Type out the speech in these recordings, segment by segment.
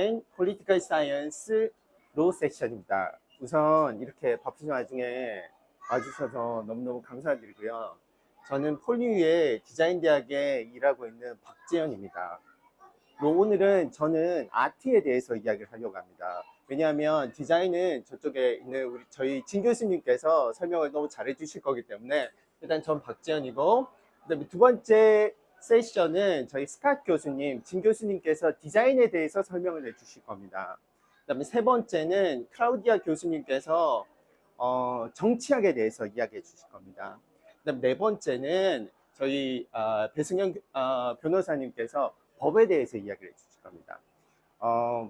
and Political Science 로 세션입니다. 우선 이렇게 바쁘신 와중에 와주셔서 너무너무 감사드리고요. 저는 폴리유의 디자인대학에 일하고 있는 박재현입니다. 오늘은 저는 아트에 대해서 이야기를 하려고 합니다. 왜냐하면 디자인은 저쪽에 있는 저희 진 교수님께서 설명을 너무 잘해 주실 거기 때문에 일단 전 박재현이고, 그다음에 두 번째 세션은 저희 스캇 교수님, 진 교수님께서 디자인에 대해서 설명을 해 주실 겁니다. 그다음에 세 번째는 클라우디아 교수님께서 정치학에 대해서 이야기해 주실 겁니다. 그다음 네 번째는 저희 배승현 변호사님께서 법에 대해서 이야기를 해 주실 겁니다.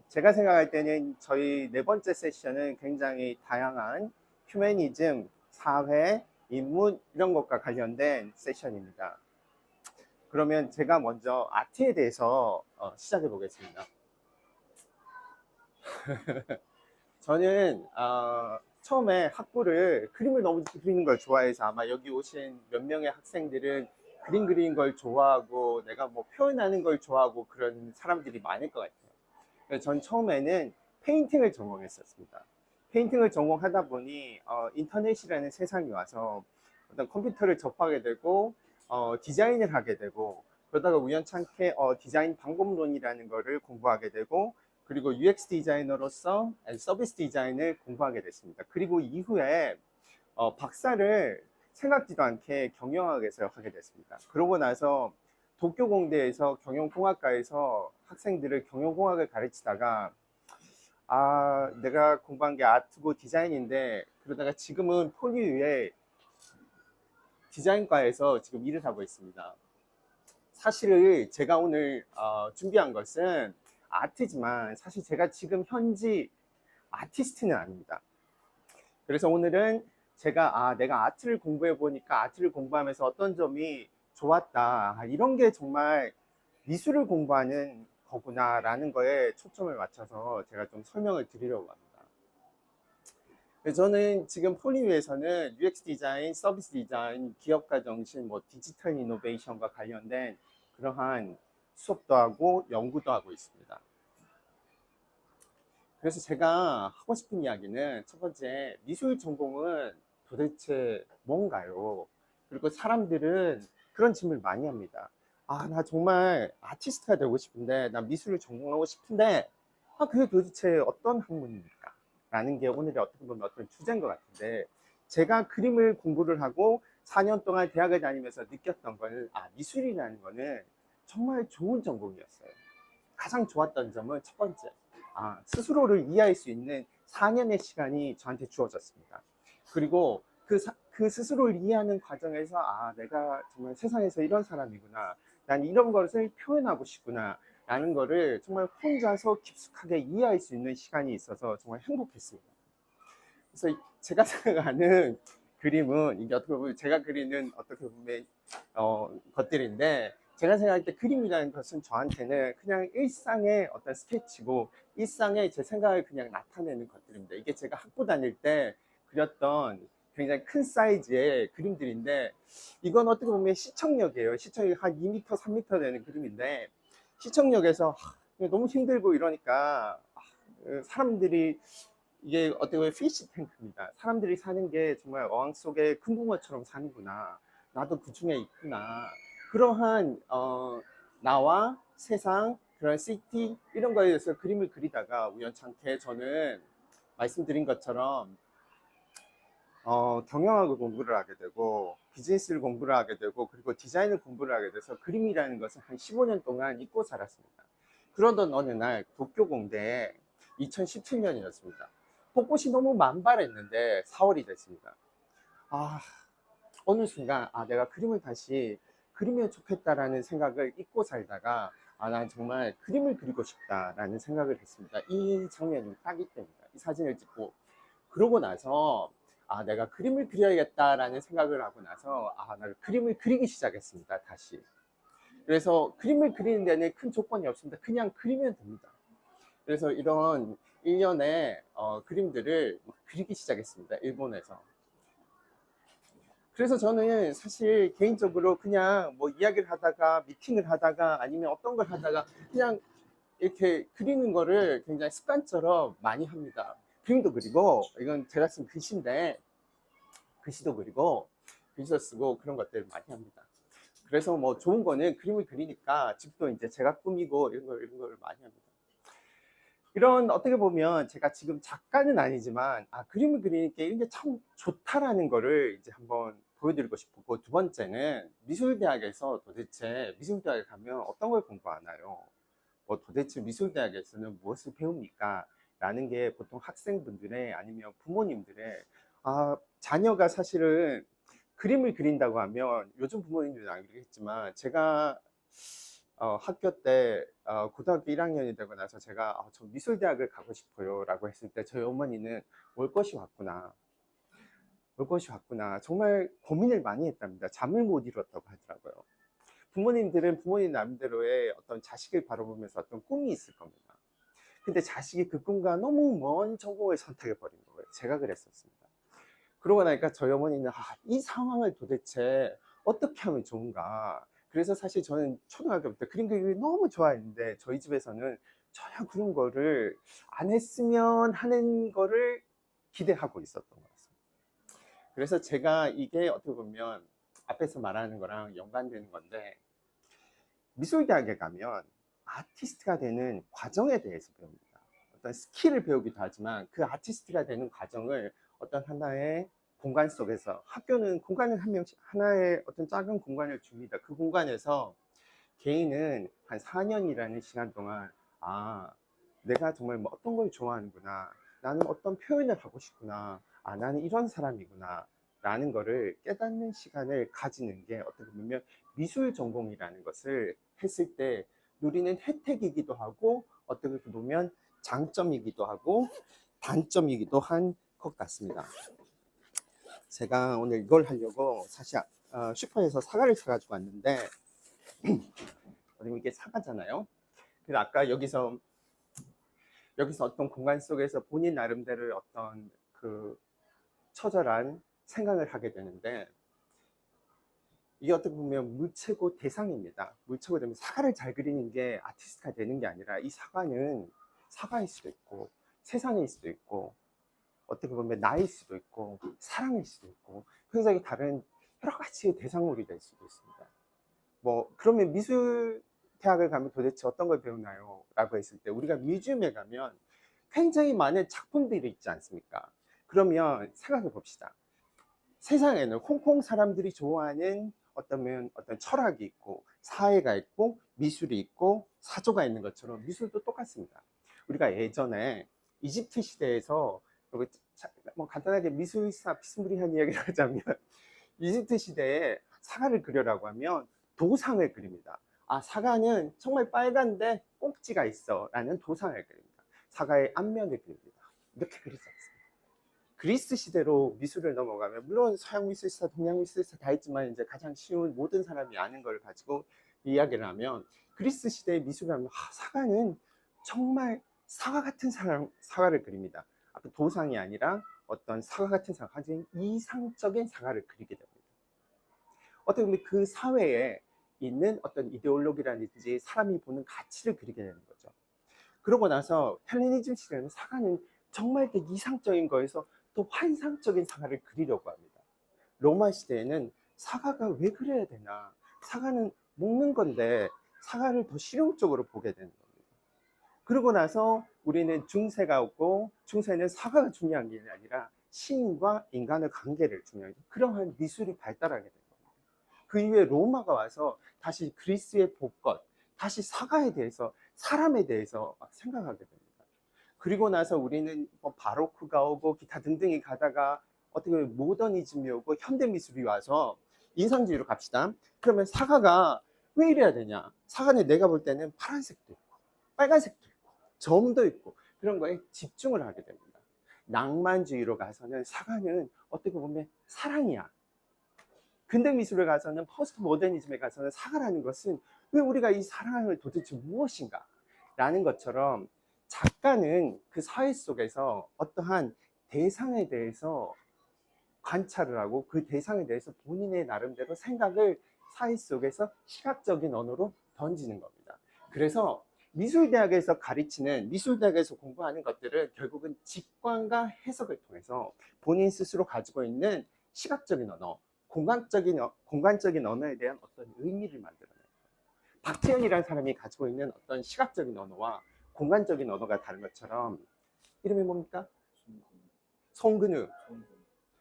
제가 생각할 때는 저희 네 번째 세션은 굉장히 다양한 휴머니즘, 사회, 인문 이런 것과 관련된 세션입니다. 그러면 제가 먼저 아트에 대해서 시작해 보겠습니다. 저는 처음에 학부를 그림을 너무 그리는 걸 좋아해서, 아마 여기 오신 몇 명의 학생들은 그림 그리는 걸 좋아하고 내가 뭐 표현하는 걸 좋아하고 그런 사람들이 많을 것 같아요. 그래서 전 처음에는 페인팅을 전공했었습니다. 페인팅을 전공하다 보니 인터넷이라는 세상이 와서 어떤 컴퓨터를 접하게 되고 디자인을 하게 되고, 그러다가 우연찮게 디자인 방법론이라는 거를 공부하게 되고, 그리고 UX 디자이너로서 서비스 디자인을 공부하게 됐습니다. 그리고 이후에 박사를 생각지도 않게 경영학에서 하게 됐습니다. 그러고 나서 도쿄공대에서 경영공학과에서 학생들을 경영공학을 가르치다가 내가 공부한 게 아트고 디자인인데, 그러다가 지금은 폴리유의 디자인과에서 지금 일을 하고 있습니다. 사실 제가 오늘 준비한 것은 아트지만 사실 제가 지금 현지 아티스트는 아닙니다. 그래서 오늘은 제가 내가 아트를 공부해 보니까 아트를 공부하면서 어떤 점이 좋았다, 이런 게 정말 미술을 공부하는 거구나 라는 거에 초점을 맞춰서 제가 좀 설명을 드리려고 합니다. 저는 지금 폴리유에서는 UX 디자인, 서비스 디자인, 기업가 정신, 디지털 이노베이션과 관련된 그러한 수업도 하고 연구도 하고 있습니다. 그래서 제가 하고 싶은 이야기는, 첫 번째, 미술 전공은 도대체 뭔가요? 그리고 사람들은 그런 질문을 많이 합니다. 나 정말 아티스트가 되고 싶은데, 나 미술을 전공하고 싶은데, 그게 도대체 어떤 학문입니까? 라는 게 오늘의 어떻게 보면 어떤 주제인 것 같은데, 제가 그림을 공부를 하고 4년 동안 대학을 다니면서 느꼈던 거는, 미술이라는 거는 정말 좋은 전공이었어요. 가장 좋았던 점은 첫 번째, 스스로를 이해할 수 있는 4년의 시간이 저한테 주어졌습니다. 그리고 그 스스로를 이해하는 과정에서 내가 정말 세상에서 이런 사람이구나, 난 이런 것을 표현하고 싶구나 라는 거를 정말 혼자서 깊숙하게 이해할 수 있는 시간이 있어서 정말 행복했습니다. 그래서 제가 생각하는 그림은, 이게 어떻게 보면 제가 그리는 어떻게 보면 것들인데, 제가 생각할 때 그림이라는 것은 저한테는 그냥 일상의 어떤 스케치고, 일상의 제 생각을 그냥 나타내는 것들입니다. 이게 제가 학부 다닐 때 그렸던 굉장히 큰 사이즈의 그림들인데, 이건 어떻게 보면 시청력이에요. 시청력이 한 2m, 3m 되는 그림인데, 시청력에서 너무 힘들고 이러니까 사람들이, 이게 어떻게 보면 피시 탱크입니다. 사람들이 사는 게 정말 어항 속에 큰 붕어처럼 사는구나, 나도 그 중에 있구나, 그러한 나와 세상, 그런 시티 이런 거에 대해서 그림을 그리다가 우연찮게 저는 말씀드린 것처럼 경영학을 공부를 하게 되고, 비즈니스를 공부를 하게 되고, 그리고 디자인을 공부를 하게 돼서 그림이라는 것을 한 15년 동안 잊고 살았습니다. 그러던 어느 날 도쿄공대에 2017년이었습니다. 벚꽃이 너무 만발했는데 4월이 됐습니다. 어느 순간 내가 그림을 다시 그리면 좋겠다라는 생각을 잊고 살다가 난 정말 그림을 그리고 싶다라는 생각을 했습니다. 이 장면이 딱 이때입니다. 이 사진을 찍고 그러고 나서 내가 그림을 그려야겠다라는 생각을 하고 나서 나 그림을 그리기 시작했습니다. 다시. 그래서 그림을 그리는 데는 큰 조건이 없습니다. 그냥 그리면 됩니다. 그래서 이런 일련의 그림들을 그리기 시작했습니다. 일본에서. 그래서 저는 사실 개인적으로 그냥 뭐 이야기를 하다가 미팅을 하다가 아니면 어떤 걸 하다가 그냥 이렇게 그리는 거를 굉장히 습관처럼 많이 합니다. 그림도 그리고, 이건 제가 쓴 글씨인데, 글씨도 그리고, 글씨도 쓰고 그런 것들을 많이 합니다. 그래서 뭐 좋은 거는 그림을 그리니까 집도 이제 제가 꾸미고 이런 걸 많이 합니다. 이런 어떻게 보면 제가 지금 작가는 아니지만 그림을 그리는 게 이게 참 좋다라는 거를 이제 한번 보여드리고 싶고, 두 번째는 미술대학에서 도대체 미술대학에 가면 어떤 걸 공부하나요? 뭐 도대체 미술대학에서는 무엇을 배웁니까? 라는 게 보통 학생분들의 아니면 부모님들의 자녀가 사실은 그림을 그린다고 하면 요즘 부모님들은 안 그러겠지만 제가 학교 때 고등학교 1학년이 되고 나서 제가 저 미술대학을 가고 싶어요 라고 했을 때 저희 어머니는 올 것이 왔구나, 올 것이 왔구나, 정말 고민을 많이 했답니다. 잠을 못 이뤘다고 하더라고요. 부모님들은 부모님 나름대로의 어떤 자식을 바라보면서 어떤 꿈이 있을 겁니다. 근데 자식이 그 꿈과 너무 먼 전공을 선택해 버린 거예요. 제가 그랬었습니다. 그러고 나니까 저희 어머니는 이 상황을 도대체 어떻게 하면 좋은가. 그래서 사실 저는 초등학교 때부터 그림 그리기를 너무 좋아했는데 저희 집에서는 전혀 그런 거를 안 했으면 하는 거를 기대하고 있었던 것 같습니다. 그래서 제가 이게 어떻게 보면 앞에서 말하는 거랑 연관되는 건데, 미술대학에 가면 아티스트가 되는 과정에 대해서 배웁니다. 어떤 스킬을 배우기도 하지만 그 아티스트가 되는 과정을 어떤 하나의 공간 속에서, 학교는 공간을 한 명씩 하나의 어떤 작은 공간을 줍니다. 그 공간에서 개인은 한 4년이라는 시간 동안 내가 정말 뭐 어떤 걸 좋아하는구나, 나는 어떤 표현을 하고 싶구나, 나는 이런 사람이구나 라는 거를 깨닫는 시간을 가지는 게 어떻게 보면 미술 전공이라는 것을 했을 때 누리는 혜택이기도 하고, 어떻게 보면 장점이기도 하고 단점이기도 한 것 같습니다. 제가 오늘 이걸 하려고 사실 슈퍼에서 사과를 사가지고 왔는데 이게 사과잖아요. 그래서 아까 여기서 어떤 공간 속에서 본인 나름대로의 어떤 그 처절한 생각을 하게 되는데, 이게 어떻게 보면 물체고 대상입니다. 물체고 되면 사과를 잘 그리는 게 아티스트가 되는 게 아니라, 이 사과는 사과일 수도 있고 세상일 수도 있고 어떻게 보면 나일 수도 있고 사랑일 수도 있고 굉장히 다른 여러 가지의 대상물이 될 수도 있습니다. 뭐 그러면 미술 대학을 가면 도대체 어떤 걸 배우나요? 라고 했을 때, 우리가 뮤지엄에 가면 굉장히 많은 작품들이 있지 않습니까? 그러면 생각해 봅시다. 세상에는 홍콩 사람들이 좋아하는 어떤 철학이 있고 사회가 있고 미술이 있고 사조가 있는 것처럼 미술도 똑같습니다. 우리가 예전에 이집트 시대에서 뭐 간단하게 미술사 비스무리한 이야기를 하자면 이집트 시대에 사과를 그려라고 하면 도상을 그립니다. 사과는 정말 빨간데 꼭지가 있어 라는 도상을 그립니다. 사과의 앞면을 그립니다. 이렇게 그리지 않습니다. 그리스 시대로 미술을 넘어가면, 물론 서양 미술사, 동양 미술사 다 있지만 이제 가장 쉬운 모든 사람이 아는 걸 가지고 이야기를 하면, 그리스 시대의 미술을 하면 사과는 정말 사과 같은 사과를 그립니다. 도상이 아니라 어떤 사과 같은 사과, 아주 이상적인 사과를 그리게 됩니다. 어떻게 보면 그 사회에 있는 어떤 이데올로기라든지 사람이 보는 가치를 그리게 되는 거죠. 그러고 나서 헬레니즘 시대에는 사과는 정말 그 이상적인 거에서 또 환상적인 사과를 그리려고 합니다. 로마 시대에는 사과가 왜 그래야 되나, 사과는 먹는 건데 사과를 더 실용적으로 보게 되는 겁니다. 그러고 나서 우리는 중세가 오고, 중세는 사과가 중요한 게 아니라 시인과 인간의 관계를 중요하게, 그러한 미술이 발달하게 된 겁니다. 그 이후에 로마가 와서 다시 그리스의 복것, 다시 사과에 대해서, 사람에 대해서 생각하게 됩니다. 그리고 나서 우리는 뭐 바로크가 오고 기타 등등이 가다가 어떻게 보면 모더니즘이 오고 현대미술이 와서 인상주의로 갑시다. 그러면 사과가 왜 이래야 되냐? 사과는 내가 볼 때는 파란색도 있고 빨간색도 있고 점도 있고 그런 거에 집중을 하게 됩니다. 낭만주의로 가서는 사과는 어떻게 보면 사랑이야. 근대미술에 가서는, 포스트 모더니즘에 가서는 사과라는 것은 왜 우리가 이 사랑을 도대체 무엇인가? 라는 것처럼 작가는 그 사회 속에서 어떠한 대상에 대해서 관찰을 하고 그 대상에 대해서 본인의 나름대로 생각을 사회 속에서 시각적인 언어로 던지는 겁니다. 그래서 미술대학에서 가르치는, 미술대학에서 공부하는 것들은 결국은 직관과 해석을 통해서 본인 스스로 가지고 있는 시각적인 언어, 공간적인 언어에 대한 어떤 의미를 만들어내요. 박지현이라는 사람이 가지고 있는 어떤 시각적인 언어와 공간적인 언어가 다른 것처럼, 이름이 뭡니까? 송근우.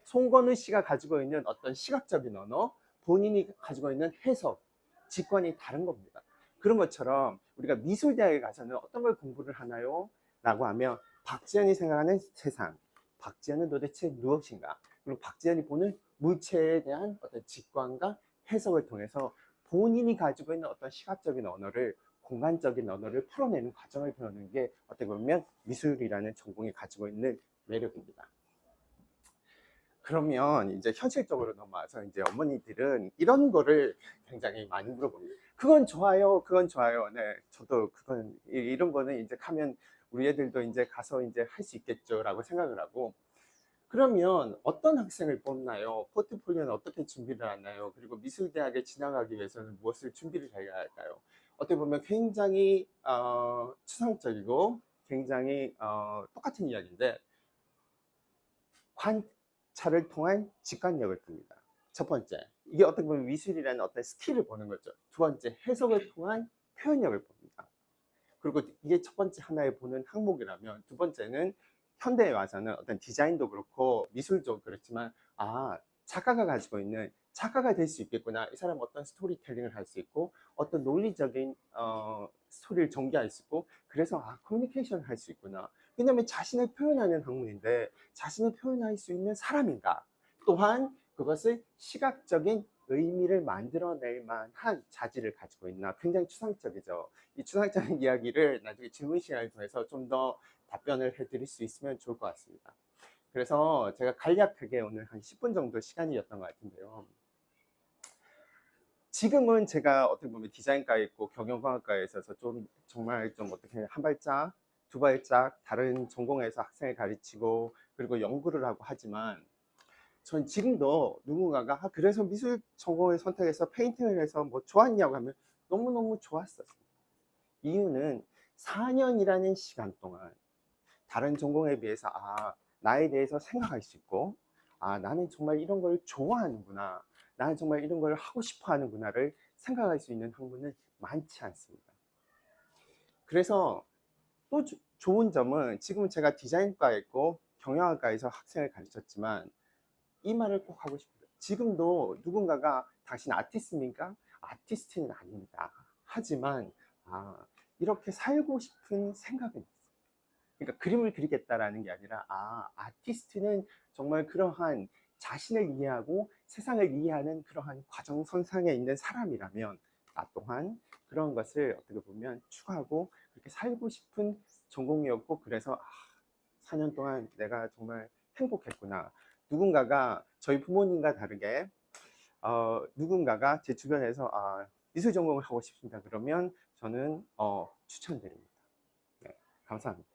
송건우 씨가 가지고 있는 어떤 시각적인 언어, 본인이 가지고 있는 해석, 직관이 다른 겁니다. 그런 것처럼 우리가 미술대학에 가서는 어떤 걸 공부를 하나요? 라고 하면 박지현이 생각하는 세상, 박지현은 도대체 무엇인가? 그리고 박지현이 보는 물체에 대한 어떤 직관과 해석을 통해서 본인이 가지고 있는 어떤 시각적인 언어를, 공간적인 언어를 풀어내는 과정을 배우는 게 어떻게 보면 미술이라는 전공이 가지고 있는 매력입니다. 그러면 이제 현실적으로 넘어와서 이제 어머니들은 이런 거를 굉장히 많이 물어봅니다. 그건 좋아요, 그건 좋아요. 네, 저도 그건 이런 거는 이제 가면 우리 애들도 이제 가서 이제 할 수 있겠죠라고 생각을 하고, 그러면 어떤 학생을 뽑나요? 포트폴리오는 어떻게 준비를 하나요? 그리고 미술대학에 진학하기 위해서는 무엇을 준비를 해야 할까요? 어떻게 보면 굉장히 추상적이고 굉장히 똑같은 이야기인데, 관찰을 통한 직관력을 봅니다. 첫 번째, 이게 어떻게 보면 미술이라는 어떤 스킬을 보는 거죠. 두 번째, 해석을 통한 표현력을 봅니다. 그리고 이게 첫 번째 하나의 보는 항목이라면, 두 번째는 현대에 와서는 어떤 디자인도 그렇고 미술도 그렇지만, 작가가 가지고 있는, 작가가 될 수 있겠구나, 이 사람 어떤 스토리텔링을 할 수 있고 어떤 논리적인 스토리를 전개할 수 있고, 그래서 커뮤니케이션을 할 수 있구나. 왜냐하면 자신을 표현하는 학문인데 자신을 표현할 수 있는 사람인가, 또한 그것을 시각적인 의미를 만들어낼 만한 자질을 가지고 있나. 굉장히 추상적이죠. 이 추상적인 이야기를 나중에 질문 시간을 통해서 좀 더 답변을 해드릴 수 있으면 좋을 것 같습니다. 그래서 제가 간략하게 오늘 한 10분 정도 시간이었던 것 같은데요. 지금은 제가 어떻게 보면 디자인과에 있고 경영과학과에 있어서 좀 정말 좀 어떻게 한 발짝, 두 발짝 다른 전공에서 학생을 가르치고 그리고 연구를 하고 하지만, 전 지금도 누군가가 그래서 미술 전공을 선택해서 페인팅을 해서 뭐 좋았냐고 하면 너무너무 좋았어요. 이유는 4년이라는 시간 동안 다른 전공에 비해서 나에 대해서 생각할 수 있고, 나는 정말 이런 걸 좋아하는구나, 나는 정말 이런 걸 하고 싶어 하는구나를 생각할 수 있는 학문은 많지 않습니다. 그래서 또 좋은 점은, 지금은 제가 디자인과에 있고 경영학과에서 학생을 가르쳤지만 이 말을 꼭 하고 싶어요. 지금도 누군가가 당신 아티스트입니까? 아티스트는 아닙니다. 하지만 이렇게 살고 싶은 생각은 있어요. 그러니까 그림을 그리겠다라는 게 아니라, 아티스트는 정말 그러한 자신을 이해하고 세상을 이해하는 그러한 과정선상에 있는 사람이라면 나 또한 그런 것을 어떻게 보면 추구하고 그렇게 살고 싶은 전공이었고, 그래서 4년 동안 내가 정말 행복했구나. 누군가가 저희 부모님과 다르게 누군가가 제 주변에서 미술 전공을 하고 싶습니다 그러면 저는 추천드립니다. 네, 감사합니다.